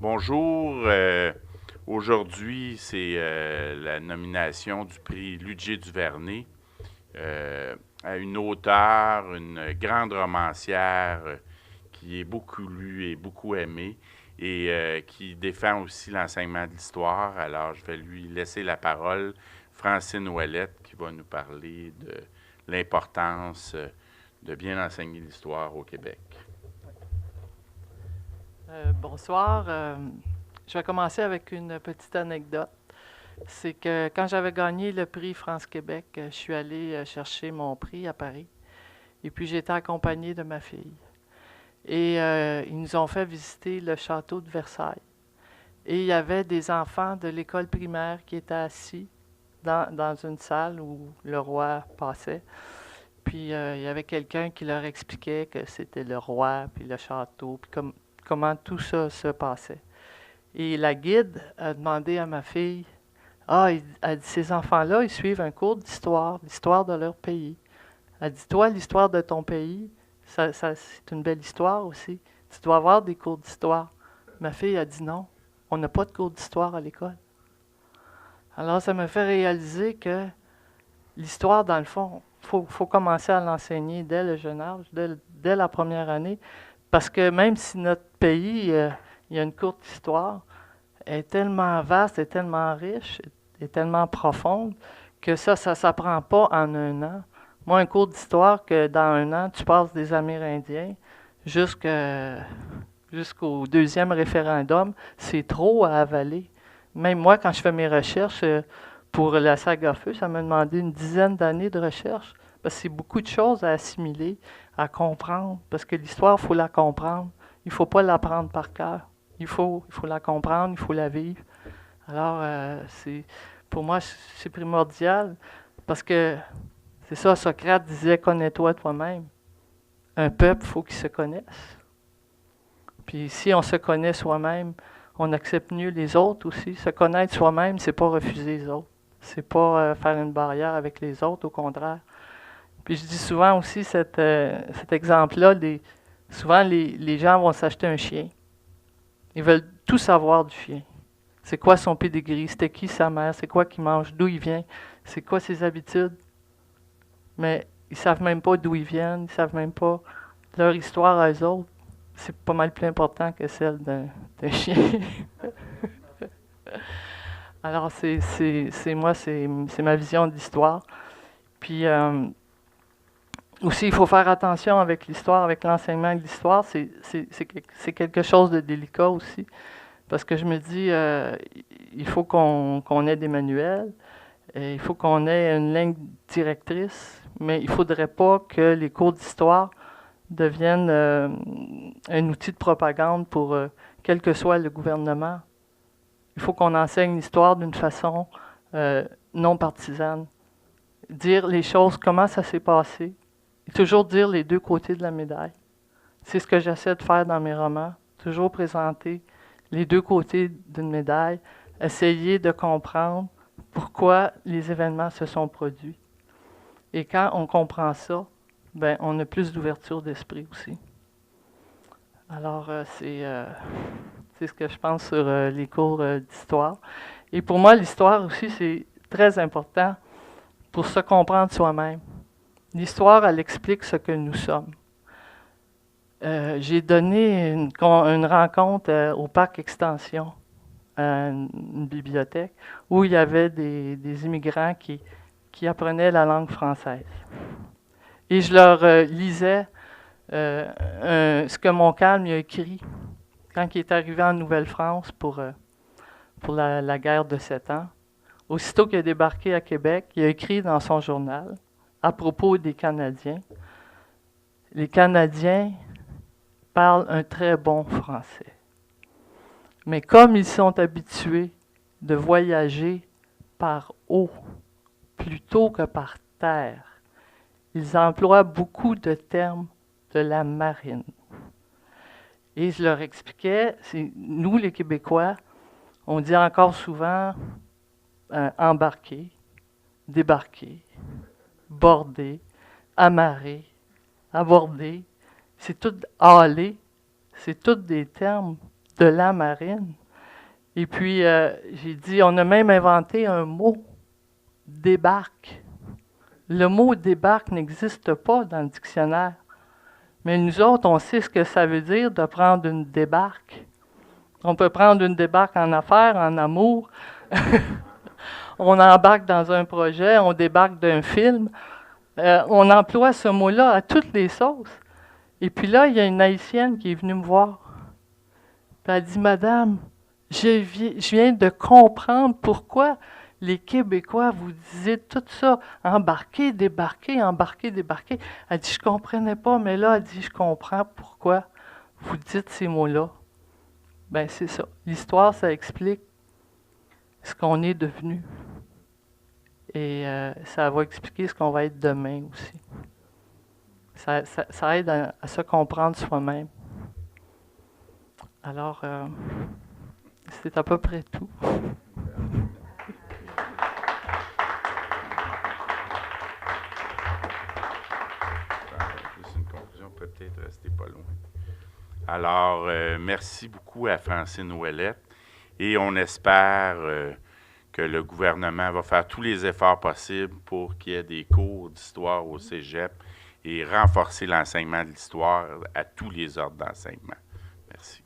Bonjour. Aujourd'hui, c'est la nomination du prix Ludger Duvernay à une auteure, une grande romancière qui est beaucoup lue et beaucoup aimée et qui défend aussi l'enseignement de l'histoire. Alors, je vais lui laisser la parole, Francine Ouellette, qui va nous parler de l'importance de bien enseigner l'histoire au Québec. Bonsoir. Je vais commencer avec une petite anecdote. C'est que quand j'avais gagné le prix France-Québec, je suis allée chercher mon prix à Paris. Et puis j'étais accompagnée de ma fille. Et ils nous ont fait visiter le château de Versailles. Et il y avait des enfants de l'école primaire qui étaient assis dans une salle où le roi passait. Puis il y avait quelqu'un qui leur expliquait que c'était le roi, puis le château, puis comment tout ça se passait. Et la guide a demandé à ma fille, elle dit, ces enfants-là, ils suivent un cours d'histoire, l'histoire de leur pays. Elle dit, toi, l'histoire de ton pays, c'est une belle histoire aussi. Tu dois avoir des cours d'histoire. Ma fille a dit non, on n'a pas de cours d'histoire à l'école. Alors, ça me fait réaliser que l'histoire, dans le fond, faut commencer à l'enseigner dès le jeune âge, dès la première année, parce que même si notre pays, il y a une courte histoire, est tellement vaste, est tellement riche, est tellement profonde que ça ne s'apprend pas en un an. Moi, un cours d'histoire que dans un an, tu passes des Amérindiens jusqu'au deuxième référendum, c'est trop à avaler. Même moi, quand je fais mes recherches pour la saga Feu, ça m'a demandé une dizaine d'années de recherche. Parce que c'est beaucoup de choses à assimiler, à comprendre. Parce que l'histoire, il faut la comprendre. Il ne faut pas l'apprendre par cœur. Il faut la comprendre, il faut la vivre. Alors, pour moi, c'est primordial parce que c'est ça, Socrate disait, connais-toi toi-même. Un peuple, il faut qu'il se connaisse. Puis si on se connaît soi-même, on accepte mieux les autres aussi. Se connaître soi-même, c'est pas refuser les autres. C'est pas faire une barrière avec les autres, au contraire. Puis je dis souvent aussi cet exemple-là, souvent les gens vont s'acheter un chien. Ils veulent tout savoir du chien. C'est quoi son pedigree? C'était qui sa mère? C'est quoi qu'il mange? D'où il vient? C'est quoi ses habitudes? Mais ils savent même pas d'où ils viennent. Ils savent même pas leur histoire à eux autres. C'est pas mal plus important que celle d'un chien. Alors, c'est ma vision de l'histoire. Puis, aussi, il faut faire attention avec l'histoire, avec l'enseignement de l'histoire. C'est quelque chose de délicat aussi. Parce que je me dis, il faut qu'on ait des manuels, et il faut qu'on ait une ligne directrice, mais il ne faudrait pas que les cours d'histoire deviennent un outil de propagande pour quel que soit le gouvernement. Il faut qu'on enseigne l'histoire d'une façon non partisane. Dire les choses, comment ça s'est passé, et toujours dire les deux côtés de la médaille. C'est ce que j'essaie de faire dans mes romans, toujours présenter les deux côtés d'une médaille, essayer de comprendre pourquoi les événements se sont produits. Et quand on comprend ça, ben, on a plus d'ouverture d'esprit aussi. Alors, c'est ce que je pense sur les cours d'histoire. Et pour moi, l'histoire aussi, c'est très important pour se comprendre soi-même. L'histoire, elle explique ce que nous sommes. J'ai donné une rencontre au parc Extension, à une bibliothèque, où il y avait des immigrants qui apprenaient la langue française. Et je leur lisais ce que Montcalm a écrit quand il est arrivé en Nouvelle-France pour la guerre de 7 ans. Aussitôt qu'il a débarqué à Québec, il a écrit dans son journal à propos des Canadiens. Les Canadiens parlent un très bon français. Mais comme ils sont habitués de voyager par eau plutôt que par terre, ils emploient beaucoup de termes de la marine. Et je leur expliquais, nous les Québécois, on dit encore souvent embarquer, débarquer, border, amarrer, aborder. C'est tout haler, c'est tous des termes de la marine. Et puis, j'ai dit, on a même inventé un mot, débarque. Le mot débarque n'existe pas dans le dictionnaire. Mais nous autres, on sait ce que ça veut dire de prendre une débarque. On peut prendre une débarque en affaires, en amour. On embarque dans un projet, on débarque d'un film. On emploie ce mot-là à toutes les sauces. Et puis là, il y a une Haïtienne qui est venue me voir. Puis elle dit, Madame, je viens de comprendre pourquoi les Québécois vous disaient tout ça, embarquer, débarquer, embarquer, débarquer. Elle dit, je ne comprenais pas, mais là, elle dit, je comprends pourquoi vous dites ces mots-là. Ben c'est ça. L'histoire, ça explique ce qu'on est devenu. Et ça va expliquer ce qu'on va être demain aussi. Ça aide à se comprendre soi-même. Alors, c'est à peu près tout. Juste une conclusion, peut-être rester pas loin. Alors, merci beaucoup à Francine Ouellette et on espère que le gouvernement va faire tous les efforts possibles pour qu'il y ait des cours d'histoire au cégep et renforcer l'enseignement de l'histoire à tous les ordres d'enseignement. Merci.